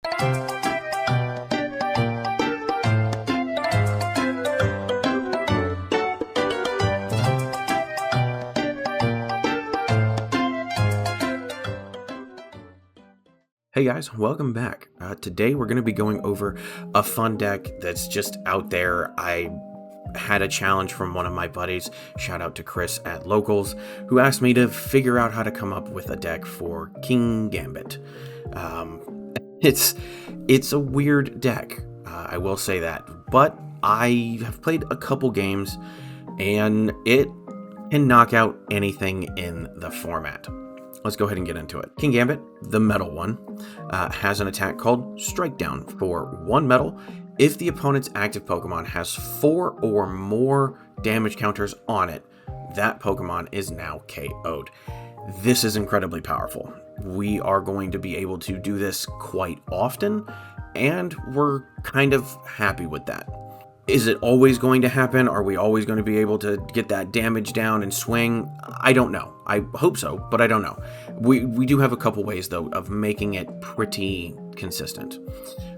Hey guys, welcome back. Today we're going to be going over a fun deck that's just out there. I had a challenge from one of my buddies, shout out to Chris at Locals, who asked me to figure out how to come up with a deck for Kingambit. It's a weird deck, I will say that, but I have played a couple games and it can knock out anything in the format. Let's go ahead and get into it. Kingambit, the metal one, has an attack called Strike Down for 1 metal. If the opponent's active Pokemon has 4 or more damage counters on it, that Pokemon is now KO'd. This is incredibly powerful. We are going to be able to do this quite often, and we're kind of happy with that. Is it always going to happen? Are we always going to be able to get that damage down and swing? I don't know. I hope so, but I don't know. We do have a couple ways, though, of making it pretty consistent.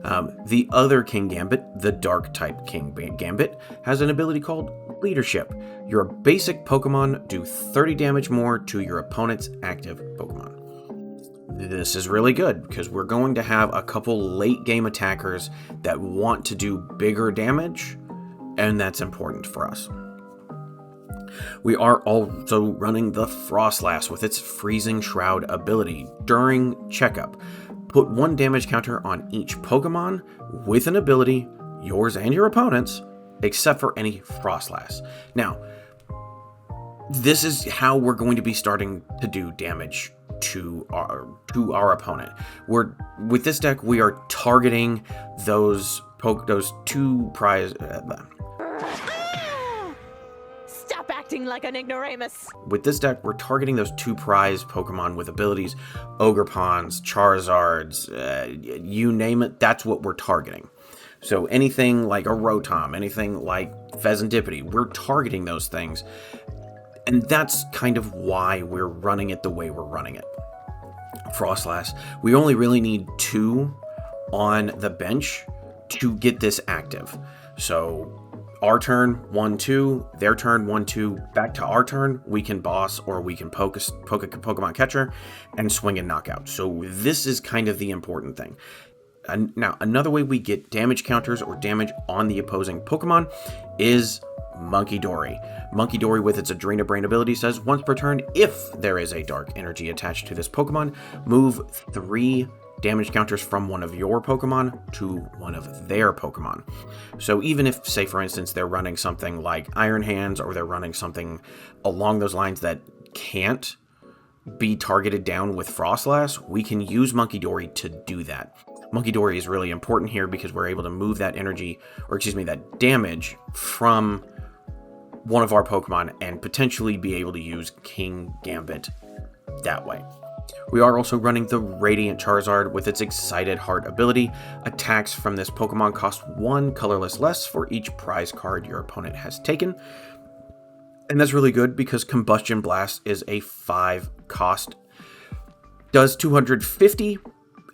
The other Kingambit, the Dark-type Kingambit, has an ability called Leadership. Your basic Pokemon do 30 damage more to your opponent's active Pokemon. This is really good because we're going to have a couple late game attackers that want to do bigger damage, and that's important for us. We are also running the Froslass with its Freezing Shroud ability. During checkup, put 1 damage counter on each Pokemon with an ability, yours and your opponent's, except for any Froslass. Now, this is how we're going to be starting to do damage to our opponent. With this deck, we are targeting those 2 prize. Stop acting like an ignoramus. With this deck, we're targeting those 2 prize Pokemon with abilities, Ogerpons, Charizards, you name it. That's what we're targeting. So anything like a Rotom, anything like Fezandipiti, we're targeting those things. And that's kind of why we're running it the way we're running it. Froslass, we only really need 2 on the bench to get this active. So our turn, 1-2, their turn, 1-2, back to our turn, we can boss or we can poke a Pokemon Catcher and swing and knock out. So this is kind of the important thing. Now, another way we get damage counters or damage on the opposing Pokemon is Munkidori. Munkidori with its Adrena Brain ability says once per turn, if there is a dark energy attached to this Pokemon, move 3 damage counters from one of your Pokemon to one of their Pokemon. So even if, say for instance, they're running something like Iron Hands or they're running something along those lines that can't be targeted down with Froslass, we can use Munkidori to do that. Munkidori is really important here because we're able to move that energy, or excuse me, that damage from one of our Pokemon and potentially be able to use Kingambit that way. We are also running the Radiant Charizard with its Excited Heart ability. Attacks from this Pokemon cost 1 colorless less for each prize card your opponent has taken. And that's really good because Combustion Blast is a 5 cost. Does 250,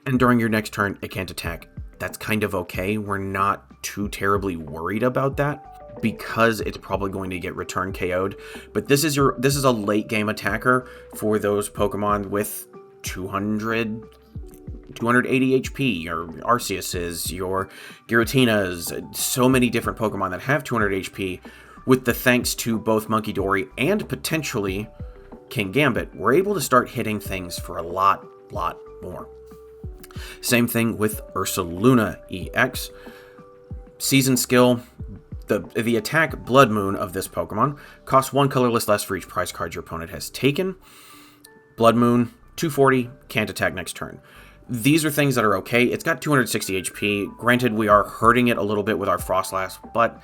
and during your next turn, it can't attack. That's kind of okay. We're not too terribly worried about that because it's probably going to get return KO'd. But this is a late game attacker for those Pokemon with 280 HP, your Arceuses, your Giratinas, so many different Pokemon that have 200 HP. With the thanks to both Munkidori and potentially Kingambit, we're able to start hitting things for a lot more. Same thing with Ursaluna EX. Season skill, the attack Bloodmoon of this Pokemon costs 1 colorless less for each prize card your opponent has taken. Bloodmoon, 240, can't attack next turn. These are things that are okay. It's got 260 HP. Granted, we are hurting it a little bit with our Froslass, but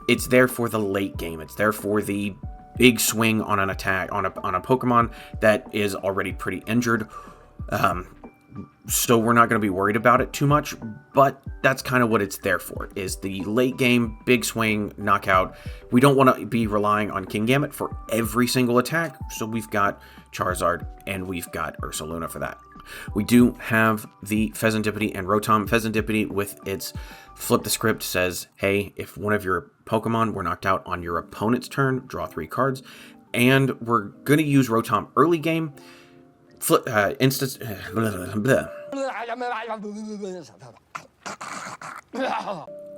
it's there for the late game. It's there for the big swing on an attack on a Pokemon that is already pretty injured. So we're not going to be worried about it too much, but that's kind of what it's there for, is the late game, big swing, knockout. We don't want to be relying on Kingambit for every single attack, so we've got Charizard and we've got Ursaluna for that. We do have the Fezandipiti and Rotom. Fezandipiti with its flip the script says, hey, if one of your Pokemon were knocked out on your opponent's turn, draw 3 cards. And we're going to use Rotom early game.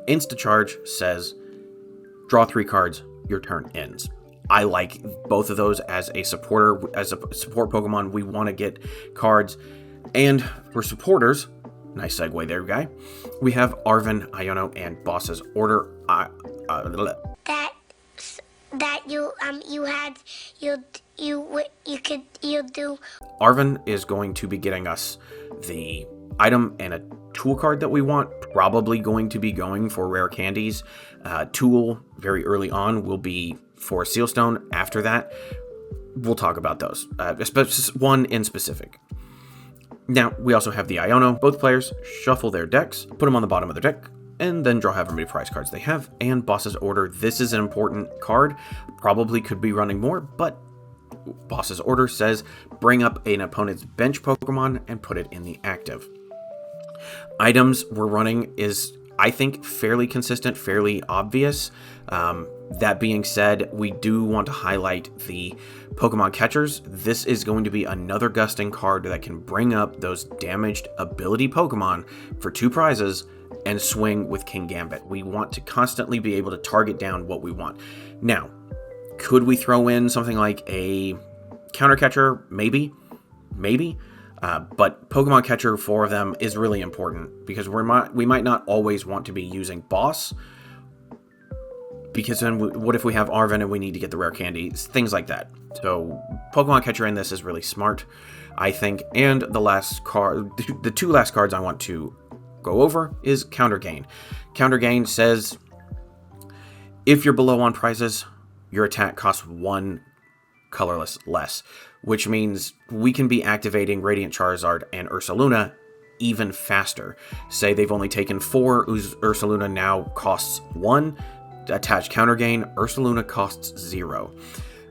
Insta-Charge says, draw 3 cards, your turn ends. I like both of those as a supporter, as a support Pokemon. We want to get cards. And for supporters, nice segue there, guy, we have Arven, Iono, and Boss's Order. You do. Arven is going to be getting us the item and a tool card that we want. Probably going to be going for rare candies. Tool very early on will be for Sealstone. After that, we'll talk about those. One in specific. Now, we also have the Iono. Both players shuffle their decks, put them on the bottom of their deck, and then draw however many prize cards they have. And Boss's Order. This is an important card. Probably could be running more, but Boss's Order says bring up an opponent's bench Pokemon and put it in the active. Items we're running is, I think, fairly consistent, fairly obvious. That being said, we do want to highlight the Pokemon Catchers. This is going to be another gusting card that can bring up those damaged ability Pokemon for 2 prizes and swing with Kingambit. We want to constantly be able to target down what we want. Now, could we throw in something like a Counter Catcher? Maybe. But Pokemon Catcher, 4 of them, is really important because we might not always want to be using Boss, because then what if we have Arven and we need to get the rare candies, things like that. So Pokemon Catcher in this is really smart, I think. And the last card, the 2 last cards I want to go over is Counter Gain. Counter Gain says if you're below on prizes, your attack costs 1 colorless less, which means we can be activating Radiant Charizard and Ursaluna even faster. Say they've only taken 4, Ursaluna now costs 1. Attach Counter Gain, Ursaluna costs 0.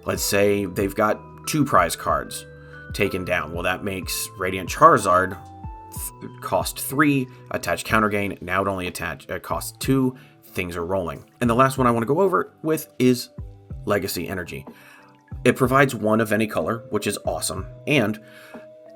Let's say they've got 2 prize cards taken down. Well, that makes Radiant Charizard cost 3. Attach Counter Gain, now it only costs 2. Things are rolling. And the last one I want to go over with is Legacy Energy. It provides 1 of any color, which is awesome. And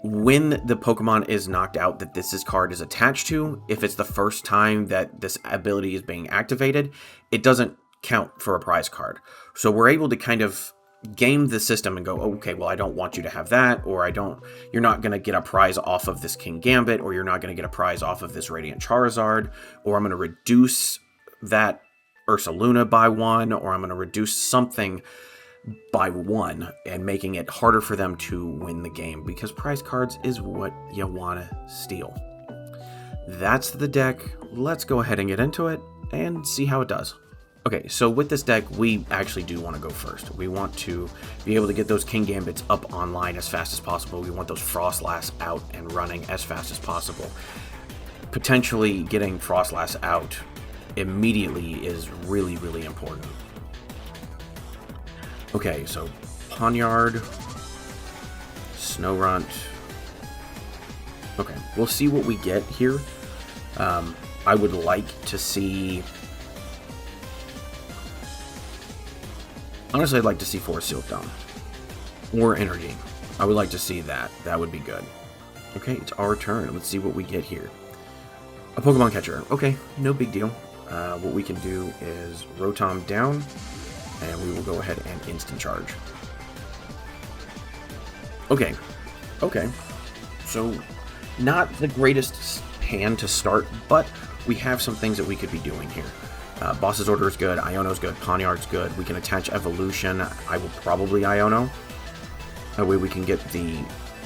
when the Pokemon is knocked out that this card is attached to, if it's the first time that this ability is being activated, it doesn't count for a prize card. So we're able to kind of game the system and go, okay, well, I don't want you to have that, or you're not going to get a prize off of this Kingambit, or you're not going to get a prize off of this Radiant Charizard, or I'm going to reduce that Ursaluna by 1, or I'm going to reduce something by 1 and making it harder for them to win the game, because prize cards is what you want to steal. That's the deck. Let's go ahead and get into it and see how it does. Okay, so with this deck, we actually do want to go first. We want to be able to get those Kingambits up online as fast as possible. We want those Froslass out and running as fast as possible. Potentially getting Froslass out immediately is really, really important. Okay, so Pawniard, Snorunt. Okay, we'll see what we get here. I would like to see... Honestly, I'd like to see 4 Sealstone. Or Energy. I would like to see that. That would be good. Okay, it's our turn. Let's see what we get here. A Pokemon Catcher. Okay, no big deal. What we can do is Rotom down, and we will go ahead and Instant Charge. Okay. So, not the greatest hand to start, but we have some things that we could be doing here. Boss's Order is good, Iono's good, Pawniard's good. We can attach Evolution. I will probably Iono. That way we can get the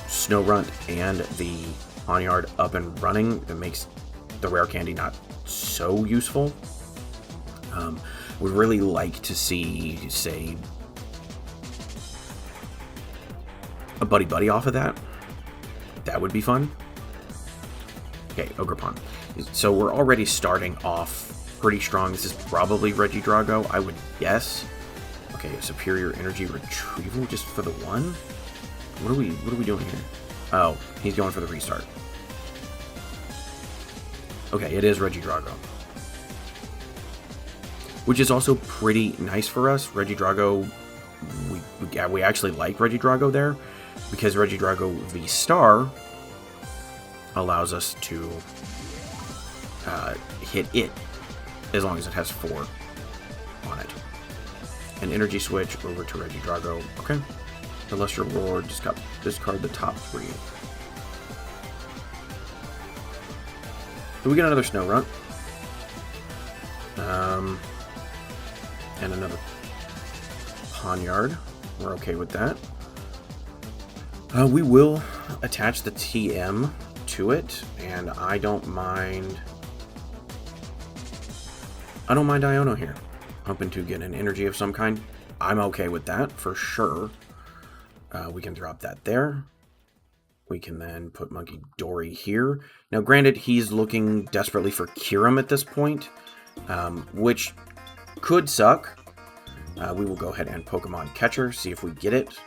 Snorunt and the Pawniard up and running. That makes the rare candy not so useful. Would really like to see, say, a Buddy-Buddy off of that. That would be fun. Okay, Ogerpon. So we're already starting off pretty strong. This is probably Regidrago, I would guess. Okay, Superior Energy Retrieval just for the 1? What are we doing here? Oh, he's going for the restart. Okay, it is Regidrago. Which is also pretty nice for us. Regidrago, we actually like Regidrago there, because Regidrago V Star allows us to hit it as long as it has 4 on it. An energy switch over to Regidrago. Okay. Celestial Roar, discard the top 3. So we get another Snorunt. And another Pawniard. We're okay with that. We will attach the TM to it, and I don't mind Iono here. Hoping to get an energy of some kind. I'm okay with that for sure. We can drop that there. We can then put Munkidori here. Now, granted, he's looking desperately for Kyurem at this point, which could suck. We will go ahead and Pokemon Catcher, see if we get it.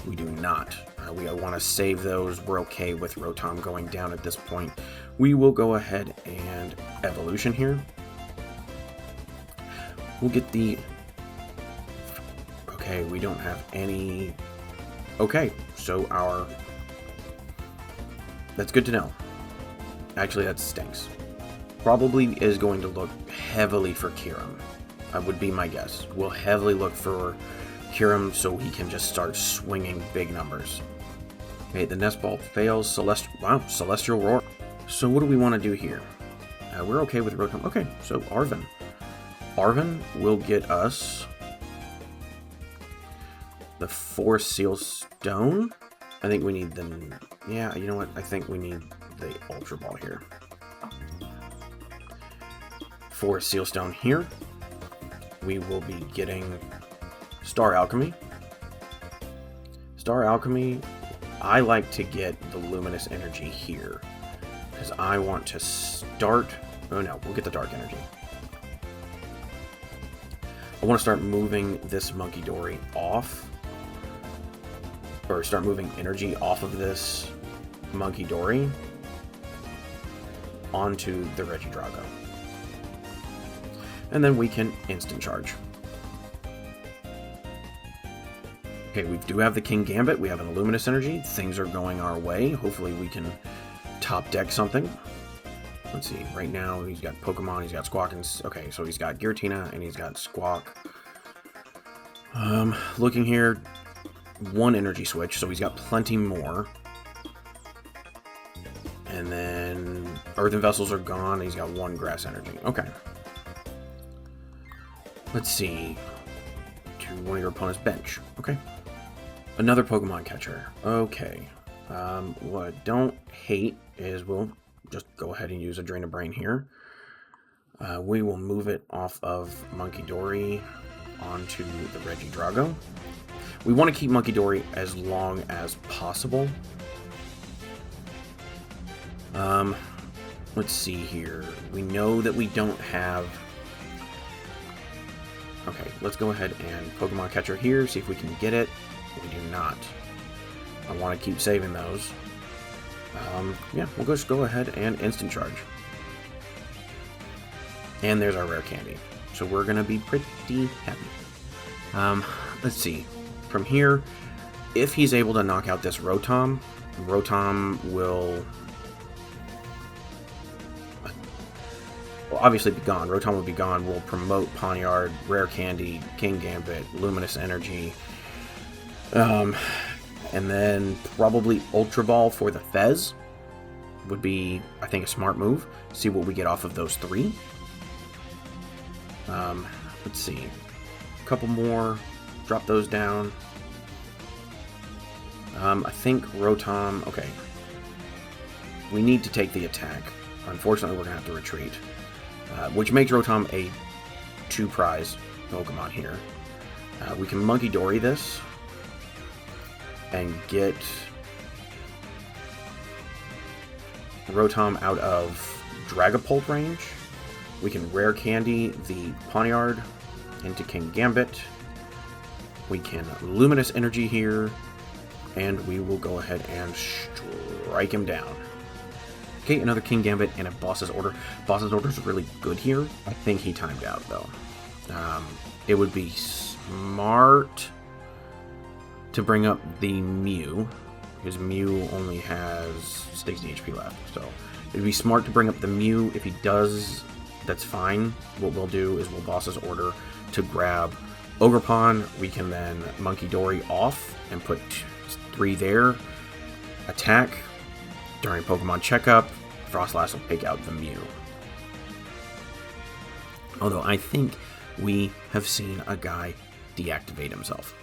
We do not. We want to save those. We're okay with Rotom going down at this point. We will go ahead and Evolution here. We'll get the... Okay, we don't have any... Okay, so our... That's good to know. Actually, that stinks. Probably is going to look heavily for Kyurem. That would be my guess. We'll heavily look for Kyurem so he can just start swinging big numbers. Okay, the Nest Ball fails. Celestial Roar. So what do we want to do here? We're okay with Rotom. Okay, so Arven. Arven will get us the 4 Seal Stone. I think we need the... Yeah, you know what? I think we need the Ultra Ball here. 4 Seal Stone here. We will be getting Star Alchemy. Star Alchemy, I like to get the Luminous Energy here, because I want to start... Oh no, we'll get the Dark Energy. I want to start moving this Munkidori off, or start moving energy off of this Munkidori onto the Regidrago. And then we can instant charge. Okay, we do have the Kingambit. We have an Luminous Energy. Things are going our way. Hopefully we can top deck something. Let's see. Right now he's got Pokemon. He's got Squawk. Okay, so he's got Giratina and he's got Squawk. Looking here, 1 energy switch, so he's got plenty more. And then Earthen Vessels are gone. He's got 1 Grass Energy. Okay. Let's see. To one of your opponent's bench. Okay. Another Pokemon Catcher. Okay. What I don't hate is we'll just go ahead and use a Drain of Brain here. We will move it off of Munkidori onto the Regidrago. We want to keep Munkidori as long as possible. Let's see here. We know that we don't have... Okay, let's go ahead and Pokemon Catcher here, see if we can get it. We do not. I want to keep saving those. Yeah, we'll just go ahead and instant charge. And there's our Rare Candy. So we're going to be pretty happy. Let's see. From here, if he's able to knock out this Rotom, Rotom will obviously be gone. Rotom will be gone. We'll promote Pawniard, Rare Candy, Kingambit, Luminous Energy, and then probably Ultra Ball for the Fez would be, I think, a smart move. See what we get off of those 3. Let's see. A couple more. Drop those down. I think Rotom... Okay. We need to take the attack. Unfortunately, we're going to have to retreat. Which makes Rotom a 2-prize Pokemon here. We can Munkidori this and get Rotom out of Dragapult range. We can Rare Candy the Pawniard into Kingambit. We can Luminous Energy here and we will go ahead and strike him down. Okay, another Kingambit and a Boss's Order. Boss's Order is really good here. I think he timed out, though. It would be smart to bring up the Mew, because Mew only has 60 HP left. So it'd be smart to bring up the Mew. If he does, that's fine. What we'll do is we'll Boss's Order to grab Ogerpon. We can then Munkidori off and put 3 there. Attack. During Pokemon Checkup, Froslass will pick out the Mew. Although I think we have seen a guy deactivate himself.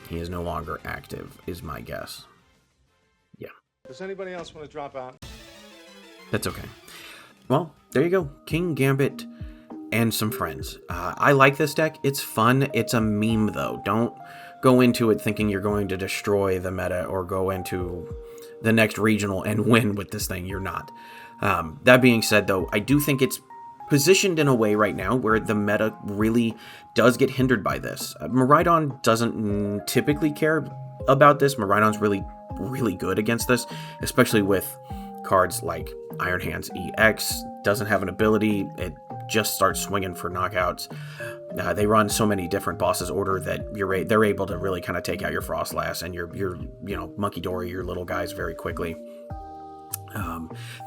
He is no longer active, is my guess. Yeah. Does anybody else want to drop out? That's okay. Well, there you go. Kingambit and some friends. I like this deck. It's fun. It's a meme, though. Don't go into it thinking you're going to destroy the meta or go into the next regional and win with this thing. You're not. That being said, though, I do think it's positioned in a way right now where the meta really does get hindered by this. Miraidon doesn't typically care about this. Miraidon's really good against this, especially with cards like Iron Hands EX. Doesn't have an ability. It just starts swinging for knockouts. They run so many different Boss's Order that they're able to really kind of take out your Froslass and your Munkidori, your little guys very quickly.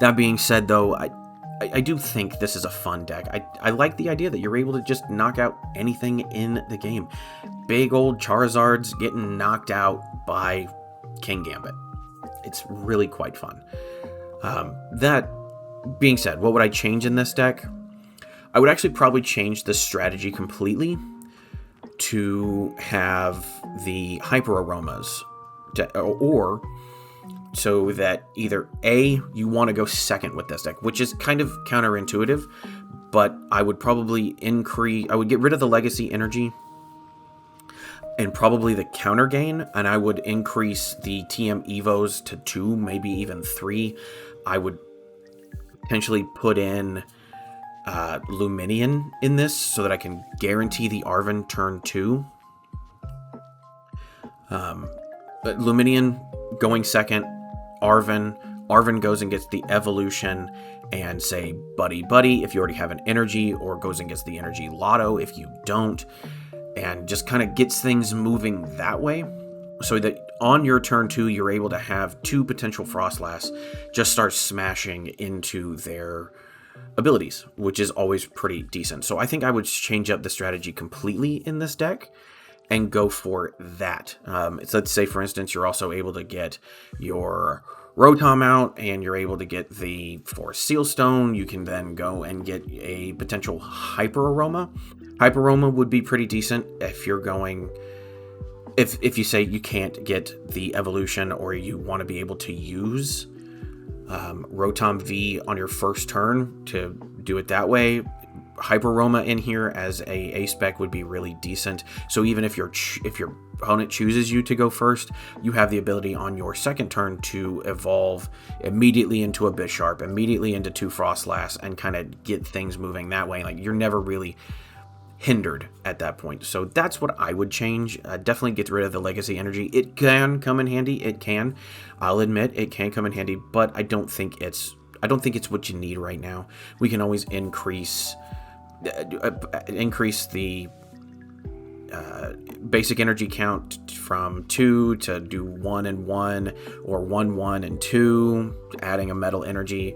That being said, though, I do think this is a fun deck. I like the idea that you're able to just knock out anything in the game. Big old Charizards getting knocked out by Kingambit. It's really quite fun. That being said, what would I change in this deck? I would actually probably change the strategy completely to have the Hyper Aromas, or so that either A, you want to go second with this deck, which is kind of counterintuitive, but I would probably I would get rid of the Legacy Energy and probably the Counter Gain, and I would increase the TM Evos to 2, maybe even 3. I would potentially put in Luminion in this so that I can guarantee the Arven turn 2. But Luminion going second, Arven goes and gets the evolution and say Buddy-Buddy if you already have an energy, or goes and gets the Energy Loto if you don't, and just kind of gets things moving that way so that on your turn 2 you're able to have 2 potential Froslass just start smashing into their abilities, which is always pretty decent. So I think I would change up the strategy completely in this deck and go for that. So let's say, for instance, you're also able to get your Rotom out and you're able to get the Forest Sealstone. You can then go and get a potential Hyper Aroma. Hyper Aroma would be pretty decent if you're going... If you say you can't get the evolution, or you want to be able to use Rotom V on your first turn to do it that way, Hyper Aroma in here as a spec would be really decent. So even if your opponent chooses you to go first, you have the ability on your second turn to evolve immediately into a Bisharp, immediately into 2 Froslass, and kind of get things moving that way. Like, you're never really hindered at that point. So that's what I would change. Definitely get rid of the Legacy Energy. It can come in handy. It can. I'll admit it can come in handy, but I don't think it's what you need right now. We can always increase the basic energy count from 2 to do 1 and 1, or 1, 1 and 2, adding a metal energy.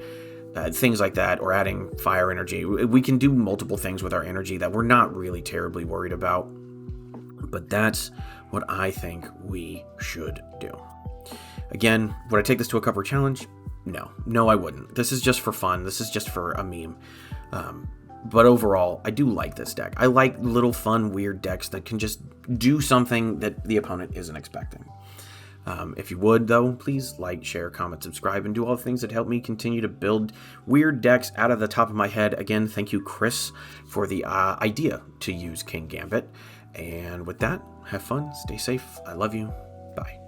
Things like that, or adding fire energy. We can do multiple things with our energy that we're not really terribly worried about, but that's what I think we should do. Again, would I take this to a cover challenge? No, I wouldn't. This is just for fun. This is just for a meme. But overall, I do like this deck. I like little fun, weird decks that can just do something that the opponent isn't expecting. If you would, though, please like, share, comment, subscribe, and do all the things that help me continue to build weird decks out of the top of my head. Again, thank you, Chris, for the idea to use Kingambit. And with that, have fun, stay safe, I love you, bye.